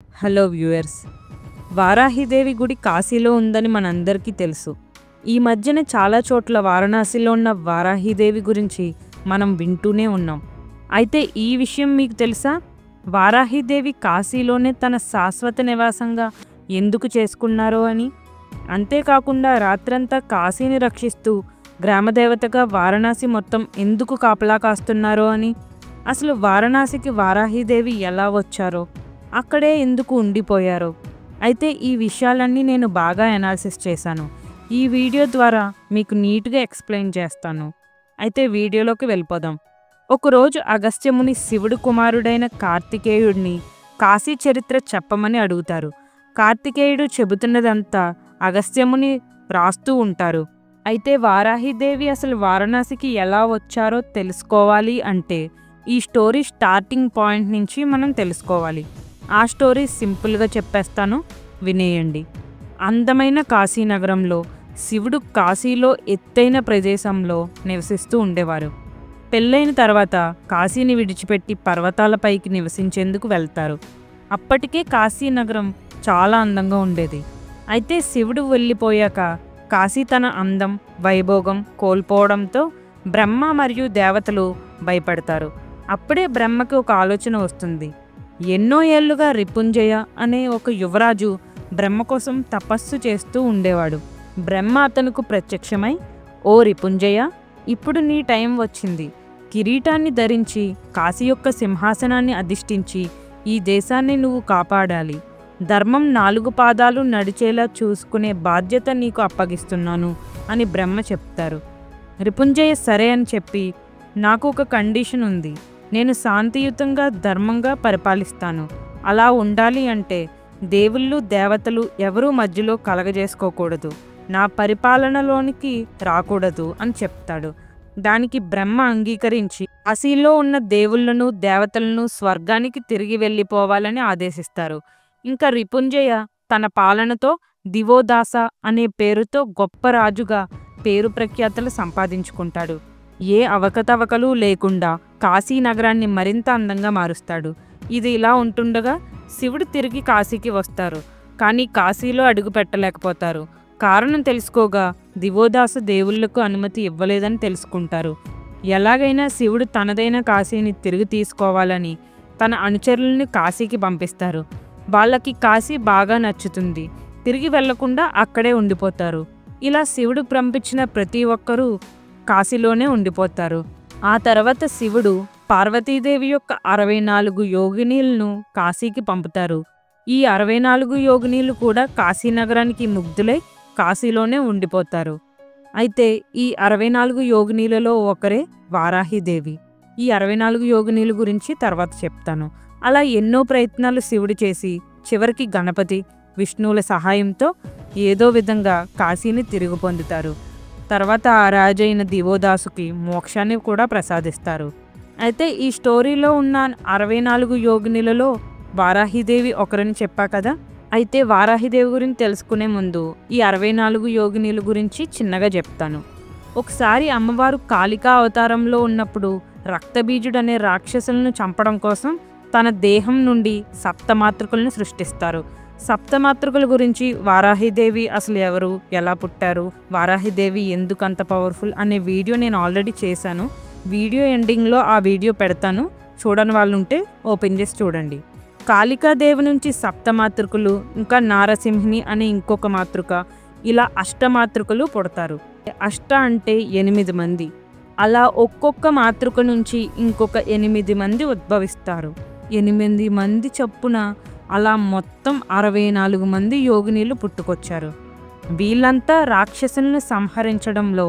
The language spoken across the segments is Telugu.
హలో వ్యూయర్స్, వారాహిదేవి గుడి కాశీలో ఉందని మనందరికీ తెలుసు. ఈ మధ్యన చాలా చోట్ల వారణాసిలో ఉన్న వారాహిదేవి గురించి మనం వింటూనే ఉన్నాం. అయితే ఈ విషయం మీకు తెలుసా? వారాహిదేవి కాశీలోనే తన శాశ్వత నివాసంగా ఎందుకు చేసుకున్నారో అని. అంతేకాకుండా రాత్రంతా కాశీని రక్షిస్తూ గ్రామదేవతగా వారణాసి మొత్తం ఎందుకు కాపలా కాస్తున్నారో అని. అసలు వారణాసికి వారాహిదేవి ఎలా వచ్చారో, అక్కడే ఎందుకు ఉండిపోయారో. అయితే ఈ విషయాలన్నీ నేను బాగా అనాలిసిస్ చేశాను. ఈ వీడియో ద్వారా మీకు నీట్గా ఎక్స్ప్లెయిన్ చేస్తాను. అయితే వీడియోలోకి వెళ్ళిపోదాం. ఒకరోజు అగస్త్యముని శివుడు కుమారుడైన కార్తికేయుడిని కాశీ చరిత్ర చెప్పమని అడుగుతారు. కార్తికేయుడు చెబుతున్నదంతా అగస్త్యముని రాస్తూ ఉంటారు. అయితే వారాహిదేవి అసలు వారణాసికి ఎలా వచ్చారో తెలుసుకోవాలి అంటే ఈ స్టోరీ స్టార్టింగ్ పాయింట్ నుంచి మనం తెలుసుకోవాలి. ఆ స్టోరీ సింపుల్గా చెప్పేస్తాను, వినేయండి. అందమైన కాశీనగరంలో శివుడు కాశీలో ఎత్తైన ప్రదేశంలో నివసిస్తూ ఉండేవారు. పెళ్ళైన తర్వాత కాశీని విడిచిపెట్టి పర్వతాలపైకి నివసించేందుకు వెళ్తారు. అప్పటికే కాశీనగరం చాలా అందంగా ఉండేది. అయితే శివుడు వెళ్ళిపోయాక కాశీ తన అందం, వైభోగం కోల్పోవడంతో బ్రహ్మ మరియు దేవతలు భయపడతారు. అప్పుడే బ్రహ్మకి ఒక ఆలోచన వస్తుంది. ఎన్నో ఏళ్లుగా రిపుంజయ అనే ఒక యువరాజు బ్రహ్మ కోసం తపస్సు చేస్తూ ఉండేవాడు. బ్రహ్మ అతనుకు ప్రత్యక్షమై, ఓ రిపుంజయ, ఇప్పుడు నీ టైం వచ్చింది. కిరీటాన్ని ధరించి కాశీ యొక్క సింహాసనాన్ని అధిష్ఠించి ఈ దేశాన్ని నువ్వు కాపాడాలి. ధర్మం 4 పాదాలు నడిచేలా చూసుకునే బాధ్యత నీకు అప్పగిస్తున్నాను అని బ్రహ్మ చెప్తారు. రిపుంజయ సరే అని చెప్పి, నాకు ఒక కండిషన్ ఉంది. నేను శాంతియుతంగా ధర్మంగా పరిపాలిస్తాను. అలా ఉండాలి అంటే దేవుళ్ళు దేవతలు ఎవరూ మధ్యలో కలగజేసుకోకూడదు, నా పరిపాలనలోనికి రాకూడదు అని చెప్తాడు. దానికి బ్రహ్మ అంగీకరించి కాశీలో ఉన్న దేవుళ్లను దేవతలను స్వర్గానికి తిరిగి వెళ్ళిపోవాలని ఆదేశిస్తారు. ఇంకా రిపుంజయ తన పాలనతో దివోదాస అనే పేరుతో గొప్ప రాజుగా పేరు ప్రఖ్యాతలు సంపాదించుకుంటాడు. ఏ అవకతవకలు లేకుండా కాశీ నగరాన్ని మరింత అందంగా మారుస్తాడు. ఇది ఇలా ఉంటుండగా శివుడు తిరిగి కాశీకి వస్తారు. కానీ కాశీలో అడుగు పెట్టలేకపోతారు. కారణం తెలుసుకోగా దివోదాస దేవుళ్లకు అనుమతి ఇవ్వలేదని తెలుసుకుంటారు. ఎలాగైనా శివుడు తనదైన కాశీని తిరిగి తీసుకోవాలని తన అనుచరులను కాశీకి పంపిస్తారు. వాళ్ళకి కాశీ బాగా నచ్చుతుంది. తిరిగి వెళ్లకుండా అక్కడే ఉండిపోతారు. ఇలా శివుడు పంపించిన ప్రతి ఒక్కరూ కాశీలోనే ఉండిపోతారు. ఆ తర్వాత శివుడు పార్వతీదేవి యొక్క 64 యోగినీలను కాశీకి పంపుతారు. ఈ 64 యోగినీలు కూడా కాశీనగరానికి ముగ్ధులై కాశీలోనే ఉండిపోతారు. అయితే ఈ 64 యోగినీలలో ఒకరే వారాహిదేవి. ఈ 64 యోగినీల గురించి తర్వాత చెప్తాను. అలా ఎన్నో ప్రయత్నాలు శివుడు చేసి చివరికి గణపతి, విష్ణువుల సహాయంతో ఏదో విధంగా కాశీని తిరిగి పొందుతారు. తర్వాత ఆ రాజైన దివోదాసుకి మోక్షాన్ని కూడా ప్రసాదిస్తారు. అయితే ఈ స్టోరీలో ఉన్న 64 యోగినిలలో వారాహిదేవి ఒకరని చెప్పా కదా. అయితే వారాహిదేవి గురించి తెలుసుకునే ముందు ఈ 64 యోగినీల గురించి చిన్నగా చెప్తాను. ఒకసారి అమ్మవారు కాళికా అవతారంలో ఉన్నప్పుడు రక్తబీజుడు అనే రాక్షసులను చంపడం కోసం తన దేహం నుండి సప్తమాతృకులను సృష్టిస్తారు. సప్తమాతృకుల గురించి వారాహిదేవి అసలు ఎవరు, ఎలా పుట్టారు, వారాహిదేవి ఎందుకు అంత పవర్ఫుల్ అనే వీడియో నేను ఆల్రెడీ చేశాను. వీడియో ఎండింగ్లో ఆ వీడియో పెడతాను. చూడని వాళ్ళు ఉంటే ఓపెన్ చేసి చూడండి. కాళికాదేవి నుంచి సప్తమాతృకులు, ఇంకా నారసింహిని అనే ఇంకొక మాతృక, ఇలా అష్టమాతృకులు పుడతారు. అష్ట అంటే 8 మంది. అలా ఒక్కొక్క మాతృక నుంచి ఇంకొక 8 మంది ఉద్భవిస్తారు. 8 మంది చొప్పున అలా మొత్తం 64 మంది యోగినీలు పుట్టుకొచ్చారు. వీళ్ళంతా రాక్షసులను సంహరించడంలో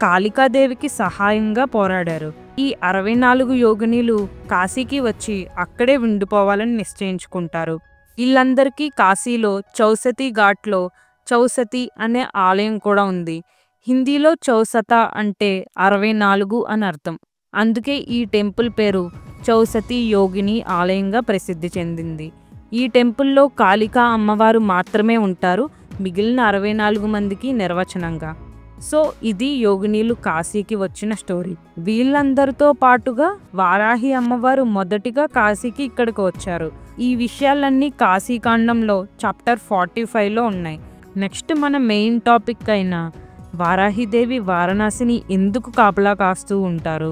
కాళికాదేవికి సహాయంగా పోరాడారు. ఈ 64 యోగినీలు కాశీకి వచ్చి అక్కడే ఉండిపోవాలని నిశ్చయించుకుంటారు. వీళ్ళందరికీ కాశీలో చౌసతి ఘాట్లో చౌసతి అనే ఆలయం కూడా ఉంది. హిందీలో చౌసత అంటే 64 అని అర్థం. అందుకే ఈ టెంపుల్ పేరు చౌసతి యోగిని ఆలయంగా ప్రసిద్ధి చెందింది. ఈ టెంపుల్లో కాళికా అమ్మవారు మాత్రమే ఉంటారు, మిగిలిన 64 మందికి నిర్వచనంగా. సో ఇది యోగినీలు కాశీకి వచ్చిన స్టోరీ. వీళ్ళందరితో పాటుగా వారాహి అమ్మవారు మొదటిగా కాశీకి ఇక్కడికి వచ్చారు. ఈ విషయాలన్నీ కాశీకాండంలో చాప్టర్ 45లో ఉన్నాయి. నెక్స్ట్ మన మెయిన్ టాపిక్ అయిన వారాహిదేవి వారణాసిని ఎందుకు కాపలా కాస్తూ ఉంటారు,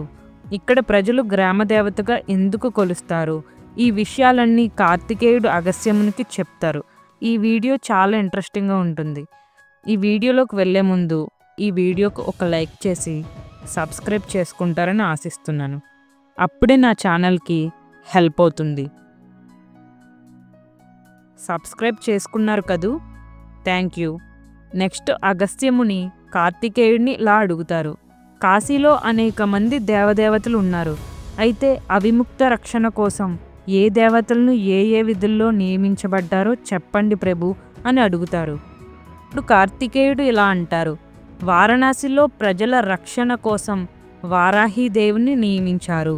ఇక్కడ ప్రజలు గ్రామదేవతగా ఎందుకు కొలుస్తారు, ఈ విషయాలన్నీ కార్తికేయుడు అగస్త్యమునికి చెప్తారు. ఈ వీడియో చాలా ఇంట్రెస్టింగ్గా ఉంటుంది. ఈ వీడియోలోకి వెళ్ళే ముందు ఈ వీడియోకు ఒక లైక్ చేసి సబ్స్క్రైబ్ చేసుకుంటారని ఆశిస్తున్నాను. అప్పుడే నా ఛానల్కి హెల్ప్ అవుతుంది. సబ్స్క్రైబ్ చేసుకున్నారు కదూ, థ్యాంక్ యూ. నెక్స్ట్ అగస్త్యముని కార్తికేయుడిని ఇలా అడుగుతారు, కాశీలో అనేక మంది దేవదేవతలు ఉన్నారు, అయితే అవిముక్త రక్షణ కోసం ఏ దేవతలను ఏ ఏ విధుల్లో నియమించబడ్డారో చెప్పండి ప్రభు అని అడుగుతారు. ఇప్పుడు కార్తికేయుడు ఇలా అంటారు, వారణాసిలో ప్రజల రక్షణ కోసం వారాహీదేవిని నియమించారు.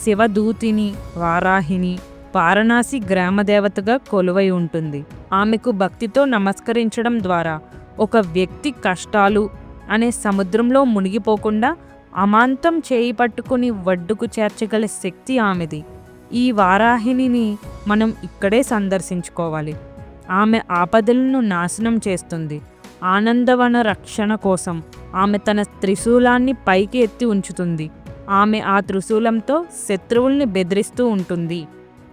శివదూతిని వారాహిని వారణాసి గ్రామదేవతగా కొలువై ఉంటుంది. ఆమెకు భక్తితో నమస్కరించడం ద్వారా ఒక వ్యక్తి కష్టాలు అనే సముద్రంలో మునిగిపోకుండా అమాంతం చేయి పట్టుకుని ఒడ్డుకు చేర్చగల శక్తి ఆమెది. ఈ వారాహిని మనం ఇక్కడే సందర్శించుకోవాలి. ఆమె ఆపదలను నాశనం చేస్తుంది. ఆనందవన రక్షణ కోసం ఆమె తన త్రిశూలాన్ని పైకి ఎత్తి ఉంచుతుంది. ఆమె ఆ త్రిశూలంతో శత్రువుల్ని బెదిరిస్తూ ఉంటుంది.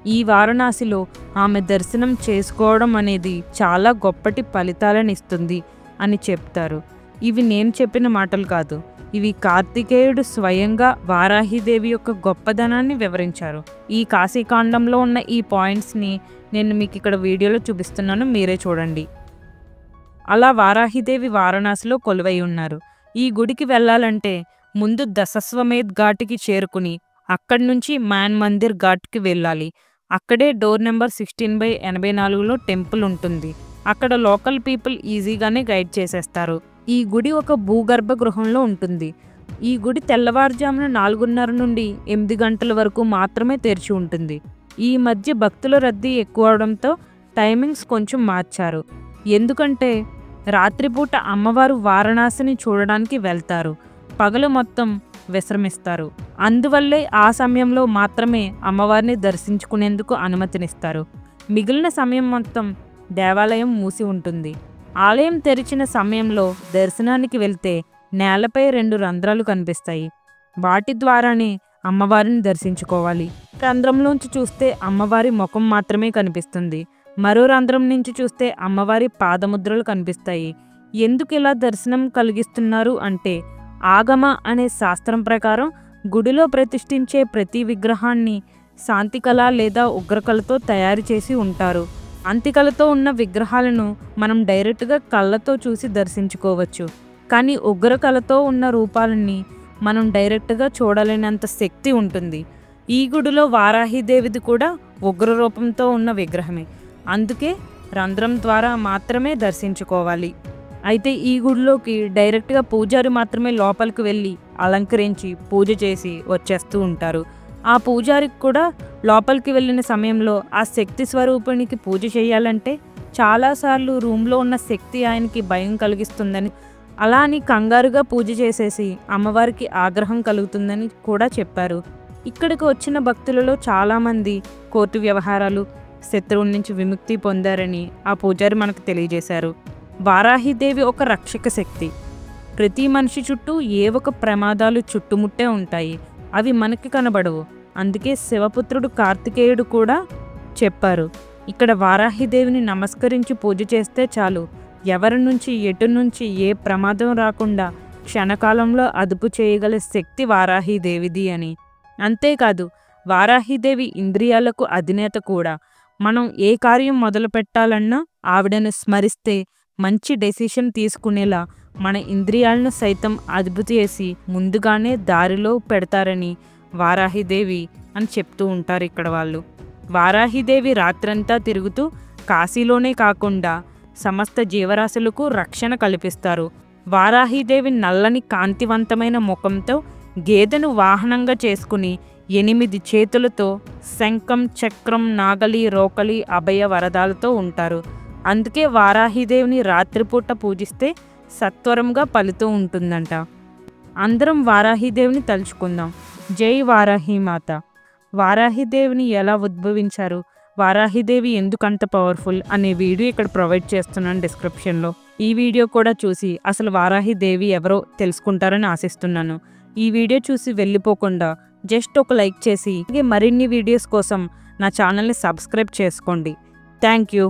ఈ వారణాసిలో ఆమె దర్శనం చేసుకోవడం అనేది చాలా గొప్పటి ఫలితాలను ఇస్తుంది అని చెప్తారు. ఇవి నేను చెప్పిన మాటలు కాదు, ఇవి కార్తికేయుడు స్వయంగా వారాహిదేవి యొక్క గొప్పదనాన్ని వివరించారు. ఈ కాశీకాండంలో ఉన్న ఈ పాయింట్స్ని నేను మీకు ఇక్కడ వీడియోలో చూపిస్తున్నాను, మీరే చూడండి. అలా వారాహిదేవి వారణాసిలో కొలువై ఉన్నారు. ఈ గుడికి వెళ్ళాలంటే ముందు దశస్వమేధ్ ఘాట్కి చేరుకుని అక్కడి నుంచి మాన్ మందిర్ ఘాట్కి వెళ్ళాలి. అక్కడే డోర్ నెంబర్ 16/84లో టెంపుల్ ఉంటుంది. అక్కడ లోకల్ పీపుల్ ఈజీగానే గైడ్ చేసేస్తారు. ఈ గుడి ఒక భూగర్భ గృహంలో ఉంటుంది. ఈ గుడి తెల్లవారుజామున 4:30 నుండి 8 గంటల వరకు మాత్రమే తెరిచి ఉంటుంది. ఈ మధ్య భక్తుల రద్దీ ఎక్కువ అవడంతో టైమింగ్స్ కొంచెం మార్చారు. ఎందుకంటే రాత్రిపూట అమ్మవారు వారణాసిని చూడడానికి వెళ్తారు, పగలు మొత్తం విశ్రమిస్తారు. అందువల్లే ఆ సమయంలో మాత్రమే అమ్మవారిని దర్శించుకునేందుకు అనుమతినిస్తారు. మిగిలిన సమయం మొత్తం దేవాలయం మూసి ఉంటుంది. ఆలయం తెరిచిన సమయంలో దర్శనానికి వెళ్తే నేలపై 2 రంధ్రాలు కనిపిస్తాయి. వాటి ద్వారానే అమ్మవారిని దర్శించుకోవాలి. రంధ్రంలోంచి చూస్తే అమ్మవారి ముఖం మాత్రమే కనిపిస్తుంది. మరో రంధ్రం నుంచి చూస్తే అమ్మవారి పాదముద్రలు కనిపిస్తాయి. ఎందుకు ఇలా దర్శనం కలిగిస్తున్నారు అంటే, ఆగమ అనే శాస్త్రం ప్రకారం గుడిలో ప్రతిష్ఠించే ప్రతి విగ్రహాన్ని శాంతికళ లేదా ఉగ్రకళతో తయారు చేసి ఉంటారు. అంతికలతో ఉన్న విగ్రహాలను మనం డైరెక్ట్గా కళ్ళతో చూసి దర్శించుకోవచ్చు, కానీ ఉగ్రకళతో ఉన్న రూపాలని మనం డైరెక్ట్గా చూడలేనంత శక్తి ఉంటుంది. ఈ గుడిలో వారాహిదేవిది కూడా ఉగ్ర రూపంతో ఉన్న విగ్రహమే, అందుకే రంధ్రం ద్వారా మాత్రమే దర్శించుకోవాలి. అయితే ఈ గుడిలోకి డైరెక్ట్గా పూజారి మాత్రమే లోపలికి వెళ్ళి అలంకరించి పూజ చేసి వచ్చేస్తూ ఉంటారు. ఆ పూజారికి కూడా లోపలికి వెళ్ళిన సమయంలో ఆ శక్తి స్వరూపునికి పూజ చేయాలంటే చాలాసార్లు రూమ్లో ఉన్న శక్తి ఆయనకి భయం కలిగిస్తుందని, అలా అని కంగారుగా పూజ చేసేసి అమ్మవారికి ఆగ్రహం కలుగుతుందని కూడా చెప్పారు. ఇక్కడికి వచ్చిన భక్తులలో చాలామంది కోర్టు వ్యవహారాలు, శత్రువుల నుంచి విముక్తి పొందారని ఆ పూజారి మనకు తెలియజేశారు. వారాహిదేవి ఒక రక్షక శక్తి. ప్రతి మనిషి చుట్టూ ఏ ఒక ప్రమాదాలు చుట్టుముట్టే ఉంటాయి, అవి మనకి కనబడవు. అందుకే శివపుత్రుడు కార్తికేయుడు కూడా చెప్పారు, ఇక్కడ వారాహిదేవిని నమస్కరించి పూజ చేస్తే చాలు, ఎవరి నుంచి ఎటు నుంచి ఏ ప్రమాదం రాకుండా క్షణకాలంలో అదుపు చేయగల శక్తి వారాహిదేవిది అని. అంతేకాదు వారాహిదేవి ఇంద్రియాలకు అధినేత కూడా. మనం ఏ కార్యం మొదలు పెట్టాలన్నా ఆవిడను స్మరిస్తే మంచి డెసిషన్ తీసుకునేలా మన ఇంద్రియాలను సైతం అదుపు చేసి ముందుగానే దారిలో పెడతారని వారాహిదేవి అని చెప్తూ ఉంటారు ఇక్కడ వాళ్ళు. వారాహిదేవి రాత్రంతా తిరుగుతూ కాశీలోనే కాకుండా సమస్త జీవరాశులకు రక్షణ కల్పిస్తారు. వారాహిదేవి నల్లని కాంతివంతమైన ముఖంతో గేదెను వాహనంగా చేసుకుని 8 చేతులతో శంఖం, చక్రం, నాగలి, రోకలి, అభయ వరదాలతో ఉంటారు. అందుకే వారాహిదేవిని రాత్రిపూట పూజిస్తే సత్వరంగా ఫలితం ఉంటుందంట. అందరం వారాహిదేవిని తలుచుకుందాం. జై వారాహి మాత. వారాహిదేవిని ఎలా ఉద్భవించారు, వారాహిదేవి ఎందుకంత పవర్ఫుల్ అనే వీడియో ఇక్కడ ప్రొవైడ్ చేస్తున్నాను డిస్క్రిప్షన్లో. ఈ వీడియో కూడా చూసి అసలు వారాహిదేవి ఎవరో తెలుసుకుంటారని ఆశిస్తున్నాను. ఈ వీడియో చూసి వెళ్ళిపోకుండా జస్ట్ ఒక లైక్ చేసి మరిన్ని వీడియోస్ కోసం నా ఛానల్ని సబ్స్క్రైబ్ చేసుకోండి. Thank you.